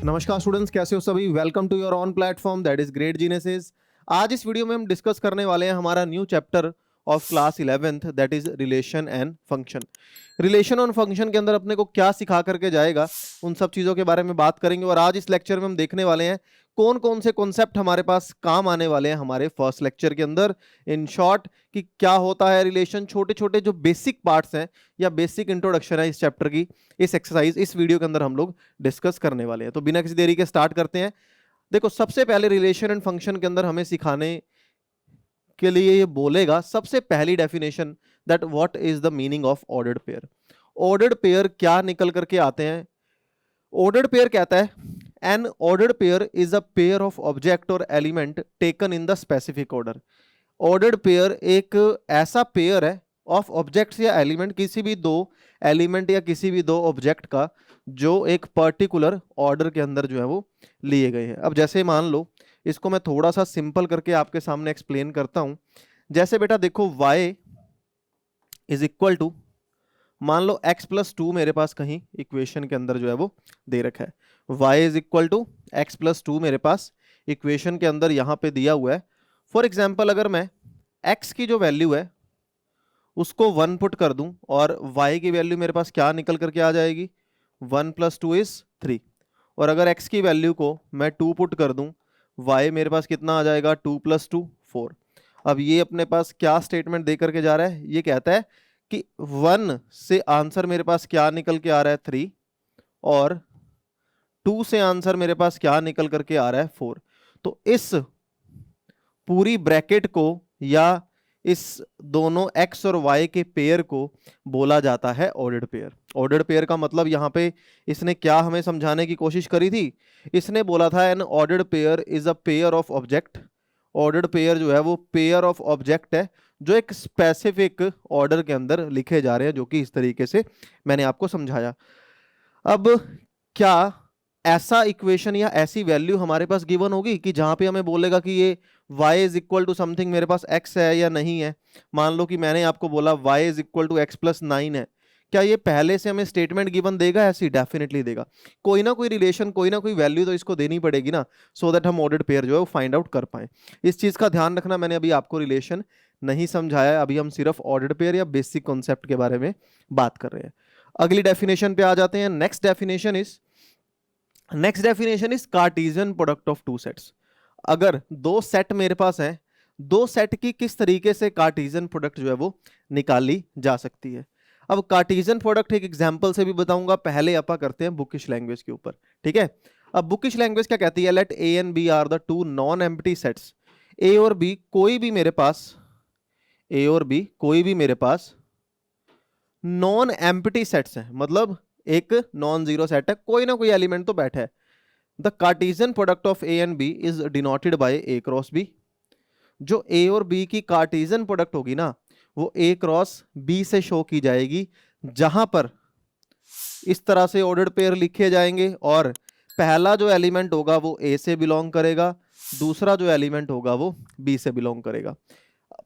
नमस्कार स्टूडेंट्स, कैसे हो सभी। Welcome to your own platform that is great geniuses. आज इस वीडियो में हम डिस्कस करने वाले हैं हमारा new chapter of class 11th that is relation and function. Relation और फंक्शन के अंदर अपने को क्या सिखा करके जाएगा, उन सब चीज़ों के बारे में बात करेंगे। और आज इस लेक्चर में हम देखने वाले हैं कौन कौन से कॉन्सेप्ट हमारे पास काम आने वाले हैं हमारे फर्स्ट लेक्चर के अंदर। इन शॉर्ट कि क्या होता है रिलेशन, छोटे छोटे जो बेसिक पार्ट्स हैं या बेसिक इंट्रोडक्शन है इस चैप्टर की, इस एक्सरसाइज इस वीडियो के अंदर हम लोग डिस्कस करने वाले हैं। तो बिना किसी देरी के स्टार्ट करते हैं। देखो, सबसे पहले रिलेशन एंड फंक्शन के अंदर हमें सिखाने के लिए ये बोलेगा सबसे पहली definition that what is the meaning of ordered pair. Ordered pair क्या निकल करके आते हैं। ऑर्डर्ड पेयर कहता है an ordered pair is a pair of object और element taken in the specific order. Ordered pair एक ऐसा पेयर है ऑफ ऑब्जेक्ट्स या एलिमेंट, किसी भी दो एलिमेंट या किसी भी दो ऑब्जेक्ट का जो एक पर्टिकुलर ऑर्डर के अंदर जो है वो लिए गए हैं। अब जैसे मान लो, इसको मैं थोड़ा सा सिंपल करके आपके सामने एक्सप्लेन करता हूं। जैसे बेटा देखो, y इज इक्वल टू, मान लो x+2 मेरे पास कहीं इक्वेशन के अंदर जो है वो दे रखा है। y is equal to x+2 मेरे पास इक्वेशन के अंदर यहां पे दिया हुआ है। फॉर एग्जाम्पल, अगर मैं x की जो वैल्यू है उसको 1 पुट कर दूं और y की वैल्यू मेरे पास क्या निकल करके आ जाएगी, 1 + 2 = 3। और अगर x की वैल्यू को मैं 2 पुट कर दूं, y मेरे पास कितना आ जाएगा, 2 + 2 4। अब ये अपने पास क्या स्टेटमेंट दे करके जा रहा है, ये कहता है कि 1 से आंसर मेरे पास क्या निकल के आ रहा है 3, और 2 से आंसर मेरे पास क्या निकल करके आ रहा है 4। तो इस पूरी ब्रैकेट को या इस दोनों x और y के पेयर को बोला जाता है ऑर्डर्ड पेयर। ऑर्डर्ड पेयर का मतलब यहाँ पे इसने क्या हमें समझाने की कोशिश करी थी, इसने बोला था N ordered pair is a pair of object. Ordered pair जो है वो पेयर ऑफ ऑब्जेक्ट है जो एक स्पेसिफिक ऑर्डर के अंदर लिखे जा रहे हैं, जो कि इस तरीके से मैंने आपको समझाया। अब क्या ऐसा इक्वेशन या ऐसी वैल्यू हमारे पास गिवन होगी कि जहां पे हमें बोलेगा कि ये y is equal to something मेरे पास x है या नहीं है। मान लो कि मैंने आपको बोला y is equal to x+9 है, क्या ये पहले से हमें स्टेटमेंट गिवन देगा? ऐसी डेफिनेटली देगा। कोई ना कोई रिलेशन, कोई ना कोई वैल्यू तो इसको देनी पड़ेगी ना, सो दैट हम ऑर्डर्ड पेयर जो है वो फाइंड आउट कर पाए। इस चीज का ध्यान रखना, मैंने अभी आपको रिलेशन नहीं समझाया, अभी हम सिर्फ ऑर्डर्ड पेयर या बेसिक कॉन्सेप्ट के बारे में बात कर रहे हैं। अगली डेफिनेशन पे आ जाते हैं। Next definition is Cartesian product of two sets. अगर दो सेट मेरे पास हैं, दो सेट की किस तरीके से कार्टेशियन प्रोडक्ट जो है वो निकाली जा सकती है। अब कार्टेशियन प्रोडक्ट एक एग्जांपल से भी बताऊंगा, पहले अपा करते हैं बुकिश लैंग्वेज के ऊपर, ठीक है। अब बुकिश लैंग्वेज क्या कहती है, let A and B are the two non empty sets. A और बी कोई भी मेरे पास नॉन एम्प्टी सेट्स हैं, मतलब एक नॉन जीरो सेट है, कोई ना कोई एलिमेंट तो बैठा है। The Cartesian product of A and B is denoted by A cross B. जो ए और बी की कार्टेशियन प्रोडक्ट होगी ना, वो ए क्रॉस बी से शो की जाएगी, जहां पर इस तरह से ऑर्डर्ड पेयर लिखे जाएंगे और पहला जो एलिमेंट होगा वो ए से बिलोंग करेगा, दूसरा जो एलिमेंट होगा वो बी से बिलोंग करेगा।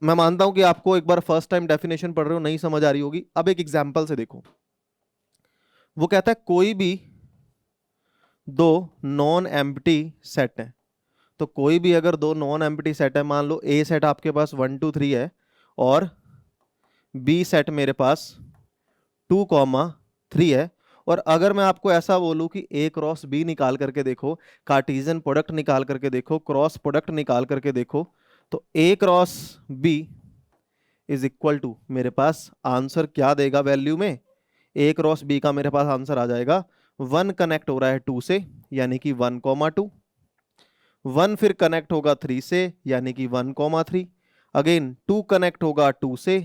मैं मानता हूं कि आपको एक बार फर्स्ट टाइम डेफिनेशन पढ़ रहे हो, नहीं समझ आ रही होगी। अब एक एग्जांपल से देखो, वो कहता है कोई भी दो नॉन एम्प्टी सेट है। तो कोई भी अगर दो नॉन एम्प्टी सेट है, मान लो ए सेट आपके पास 1 2 3 है और बी सेट मेरे पास 2, 3 है, और अगर मैं आपको ऐसा बोलूं कि ए क्रॉस बी निकाल करके देखो, कार्टेशियन प्रोडक्ट निकाल करके देखो, क्रॉस प्रोडक्ट निकाल करके देखो, तो A cross B is equal to मेरे पास आंसर क्या देगा वैल्यू में, ए क्रॉस बी का मेरे पास आंसर आ जाएगा 1 कनेक्ट हो रहा है 2 से, यानी कि 1, 2, 1 फिर कनेक्ट होगा 3 से, यानी कि 1, 3, अगेन 2 कनेक्ट होगा 2 से,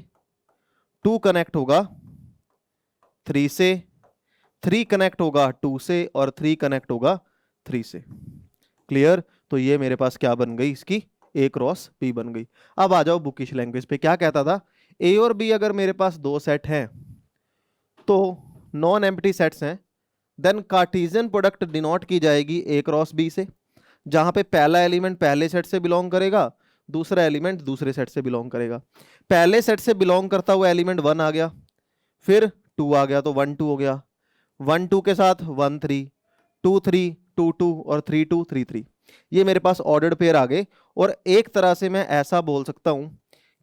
2 कनेक्ट होगा 3 से, 3 कनेक्ट होगा 2 से, और 3 कनेक्ट होगा 3 से। क्लियर? तो ये मेरे पास क्या बन गई, इसकी ए क्रॉस बी बन गई। अब आ जाओ बुकिश लैंग्वेज पे, क्या कहता था, ए और बी अगर मेरे पास दो सेट हैं, तो नॉन एम्प्टी सेट्स हैं, देन कार्टेशियन प्रोडक्ट डिनोट की जाएगी ए क्रॉस बी से, जहां पे पहला एलिमेंट पहले सेट से बिलोंग करेगा, दूसरा एलिमेंट दूसरे सेट से बिलोंग करेगा। पहले सेट से बिलोंग करता हुआ एलिमेंट 1 आ गया, फिर 2 आ गया, तो 1 2 हो गया, 1 2 के साथ 1 3, 2 3 2 2 और 3 2 3 3, ये मेरे पास ऑर्डर्ड पेयर आ गए। और एक तरह से मैं ऐसा बोल सकता हूं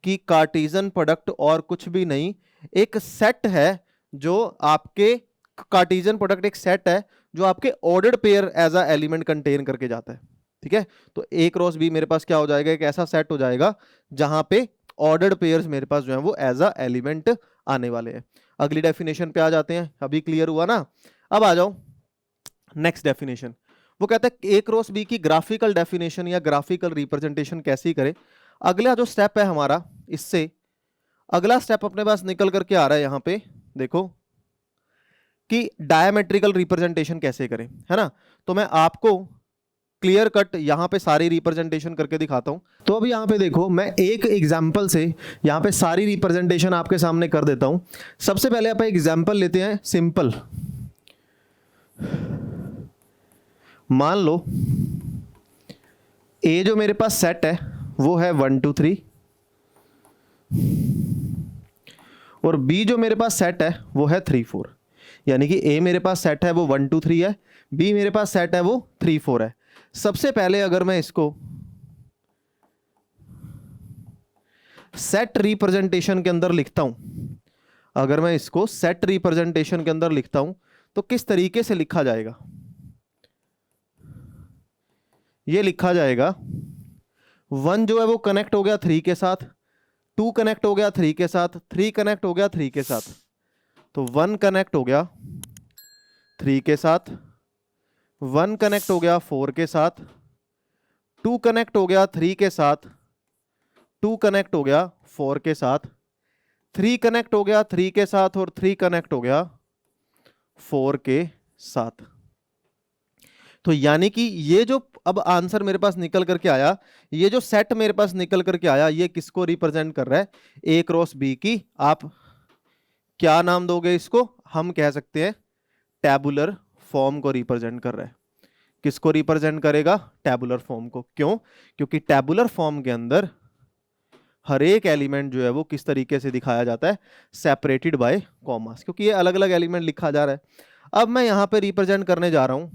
कि कार्टेशियन प्रोडक्ट और कुछ भी नहीं, एक सेट है जो आपके, कार्टेशियन प्रोडक्ट एक सेट है जो आपके ordered pair as a element contain करके जाता है। ठीक है, तो ए क्रॉस बी मेरे पास क्या हो जाएगा, एक ऐसा सेट हो जाएगा जहां पे ऑर्डर्ड पेयर्स मेरे पास जो है वो एज अ एलिमेंट आने वाले हैं। अगली डेफिनेशन पे आ जाते हैं, अभी क्लियर हुआ ना। अब आ जाओ नेक्स्ट डेफिनेशन। वो कहता है ए क्रॉस बी की ग्राफिकल डेफिनेशन या ग्राफिकल रिप्रेजेंटेशन कैसी करे। अगला जो स्टेप है हमारा, इससे अगला स्टेप अपने पास निकल करके आ रहा है यहां पे, देखो कि डायमेट्रिकल रिप्रेजेंटेशन कैसे करें, है ना। तो मैं आपको क्लियर कट यहां पे सारी रिप्रेजेंटेशन करके दिखाता हूं। तो अब यहां पे देखो, मैं एक एग्जांपल से यहां पे सारी रिप्रेजेंटेशन आपके सामने कर देता हूं। सबसे पहले आप एग्जांपल लेते हैं सिंपल। मान लो ए जो मेरे पास सेट है वो है 1 2 3, और बी जो मेरे पास सेट है वो है 3 4। यानी कि ए मेरे पास सेट है वो 1 2 3 है, बी मेरे पास सेट है वो 3 4 है। सबसे पहले अगर मैं इसको सेट रिप्रेजेंटेशन के अंदर लिखता हूं, अगर मैं इसको सेट रिप्रेजेंटेशन के अंदर लिखता हूं तो किस तरीके से लिखा जाएगा, ये लिखा जाएगा 1 जो है वो कनेक्ट हो गया 3 के साथ, 2 कनेक्ट हो गया 3 के साथ, 3 कनेक्ट हो गया 3 के साथ। तो 1 कनेक्ट हो गया 3 के साथ, 1 कनेक्ट हो गया 4 के साथ, 2 कनेक्ट हो गया 3 के साथ, 2 कनेक्ट हो गया 4 के साथ, 3 कनेक्ट हो गया 3 के साथ, और 3 कनेक्ट हो गया 4 के साथ। तो यानी कि ये जो अब आंसर मेरे पास निकल करके आया, ये जो सेट मेरे पास निकल करके आया, ये किसको रिप्रेजेंट कर रहा है, ए क्रॉस बी की। आप क्या नाम दोगे इसको, हम कह सकते हैं टैबुलर फॉर्म को रिप्रेजेंट कर रहा है। किसको रिप्रेजेंट करेगा, टैबुलर फॉर्म को। क्यों, क्योंकि टैबुलर फॉर्म के अंदर हर एक एलिमेंट जो है वो किस तरीके से दिखाया जाता है, सेपरेटेड बाय कॉमास, क्योंकि ये अलग अलग एलिमेंट लिखा जा रहा है। अब मैं यहां पे रिप्रेजेंट करने जा रहा हूं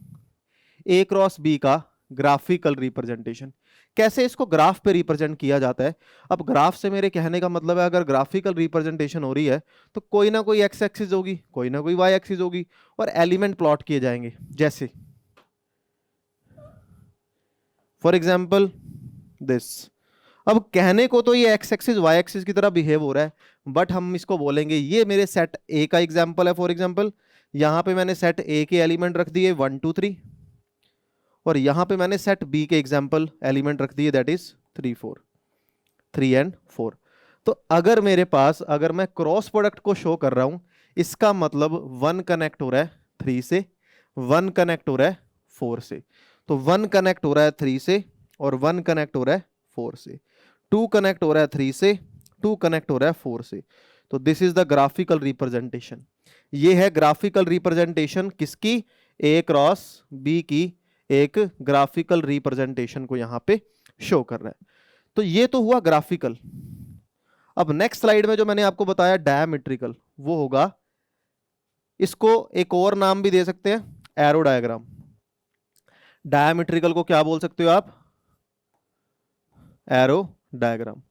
ए क्रॉस बी का ग्राफिकल रिप्रेजेंटेशन। कैसे इसको ग्राफ पे रिप्रेजेंट किया जाता है। अब ग्राफ से मेरे कहने का मतलब है, अगर ग्राफिकल रिप्रेजेंटेशन हो रही है तो कोई ना कोई एक्स एक्सिस होगी, कोई ना कोई वाई एक्सिस होगी, और एलिमेंट प्लॉट किए जाएंगे। जैसे फॉर एग्जाम्पल दिस। अब कहने को तो ये एक्स एक्सिस वाई एक्सिस की तरह बिहेव हो रहा है, बट हम इसको बोलेंगे ये मेरे सेट ए का एग्जाम्पल है। फॉर एग्जाम्पल यहां पे मैंने सेट ए के एलिमेंट रख दिए 1 2 3, और यहां पे मैंने सेट बी के एग्जाम्पल एलिमेंट रख दिए, दैट इज 3 4, 3 एंड 4। तो अगर मेरे पास, अगर मैं क्रॉस प्रोडक्ट को शो कर रहा हूं, इसका मतलब 1 कनेक्ट हो रहा है 3 से, 1 कनेक्ट हो रहा है 4 से। तो 1 कनेक्ट हो रहा है 3 से, और 1 कनेक्ट हो रहा है 4 से। 2 कनेक्ट हो रहा है 3 से, 2 कनेक्ट हो रहा है 4 से। तो this is the graphical representation. ये है ग्राफिकल रिप्रेजेंटेशन किसकी, ए क्रॉस बी की एक ग्राफिकल रिप्रेजेंटेशन को यहां पे शो कर रहा है। तो ये तो हुआ ग्राफिकल। अब नेक्स्ट स्लाइड में जो मैंने आपको बताया डायमेट्रिकल, वो होगा, इसको एक और नाम भी दे सकते हैं, एरो डायग्राम। डायमेट्रिकल को क्या बोल सकते हो आप, एरो डायग्राम।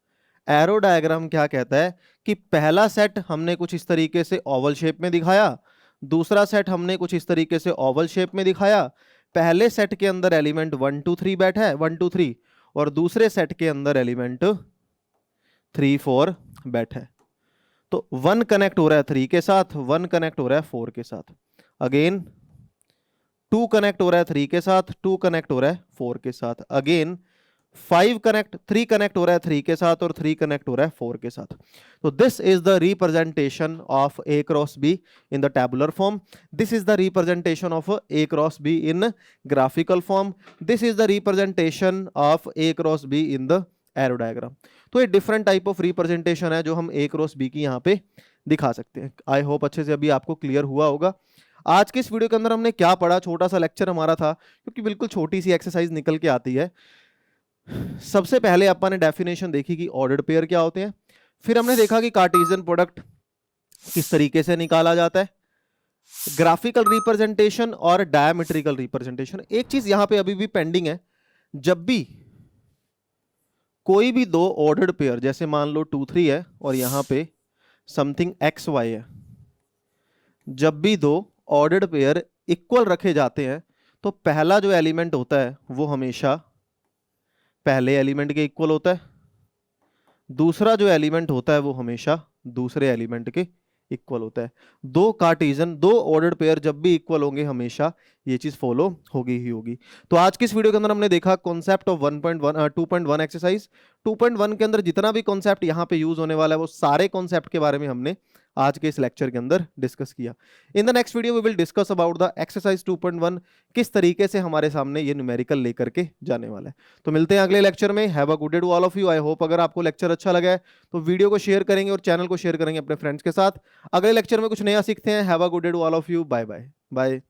एरो डायग्राम क्या कहता है कि पहला सेट हमने कुछ इस तरीके से ओवल शेप में दिखाया, दूसरा सेट हमने कुछ इस तरीके से ओवल शेप में दिखाया। पहले सेट के अंदर एलिमेंट 1 2 3 बैठा है, 1 2 3, और दूसरे सेट के अंदर एलिमेंट 3 4 बैठा है। तो 1 कनेक्ट हो रहा है 3 के साथ, 1 कनेक्ट हो रहा है 4 के साथ, अगेन 2 कनेक्ट हो रहा है 3 के साथ, 2 कनेक्ट हो रहा है 4 के साथ, अगेन 3 कनेक्ट हो रहा है 3 के साथ, और 3 कनेक्ट हो रहा है 4 के साथ। तो this is the representation of A cross be in the tabular form. This is the representation of A cross be in graphical form. This is the representation of A cross be in the arrow diagram. तो ये different type of representation है जो हम ए cross B की यहाँ पे दिखा सकते हैं। आई होप अच्छे से अभी आपको क्लियर हुआ होगा। आज के इस वीडियो के अंदर हमने क्या पढ़ा, छोटा सा लेक्चर हमारा था, क्योंकि बिल्कुल छोटी सी एक्सरसाइज निकल के आती है। सबसे पहले अपन ने डेफिनेशन देखी कि ऑर्डर्ड पेयर क्या होते हैं, फिर हमने देखा कि कार्टेशियन प्रोडक्ट किस तरीके से निकाला जाता है, ग्राफिकल रिप्रेजेंटेशन और डायमेट्रिकल रिप्रेजेंटेशन। एक चीज यहां पे अभी भी पेंडिंग है, जब भी कोई भी दो ऑर्डर्ड पेयर, जैसे मान लो 2 3 है और यहां पे समथिंग एक्स वाई है, जब भी दो ऑर्डर्ड पेयर इक्वल रखे जाते हैं तो पहला जो एलिमेंट होता है वो हमेशा पहले एलिमेंट के इक्वल होता है, दूसरा जो एलिमेंट होता है वो हमेशा दूसरे एलिमेंट के इक्वल होता है। दो कार्टेशियन, दो ऑर्डर्ड पेयर जब भी इक्वल होंगे हमेशा ये चीज फॉलो होगी ही होगी। तो आज की इस वीडियो के अंदर हमने देखा कॉन्सेप्ट ऑफ 2.1 एक्सरसाइज। 2.1 के अंदर जितना भी कॉन्सेप्ट यहाँ पे यूज होने वाला है वो सारे कॉन्सेप्ट के बारे में हमने आज के इस लेक्चर के अंदर डिस्कस किया। In the next video we will discuss about the exercise 2.1, किस तरीके से हमारे सामने ये न्यूमेरिकल लेकर के जाने वाला है। तो मिलते हैं अगले लेक्चर में। Have a good day to all of you. I hope अगर आपको लेक्चर अच्छा लगा है तो वीडियो को शेयर करेंगे और चैनल को शेयर करेंगे अपने फ्रेंड्स के साथ। अगले लेक्चर में कुछ नया सीखते हैं। Have a good day to all of you. Bye bye bye.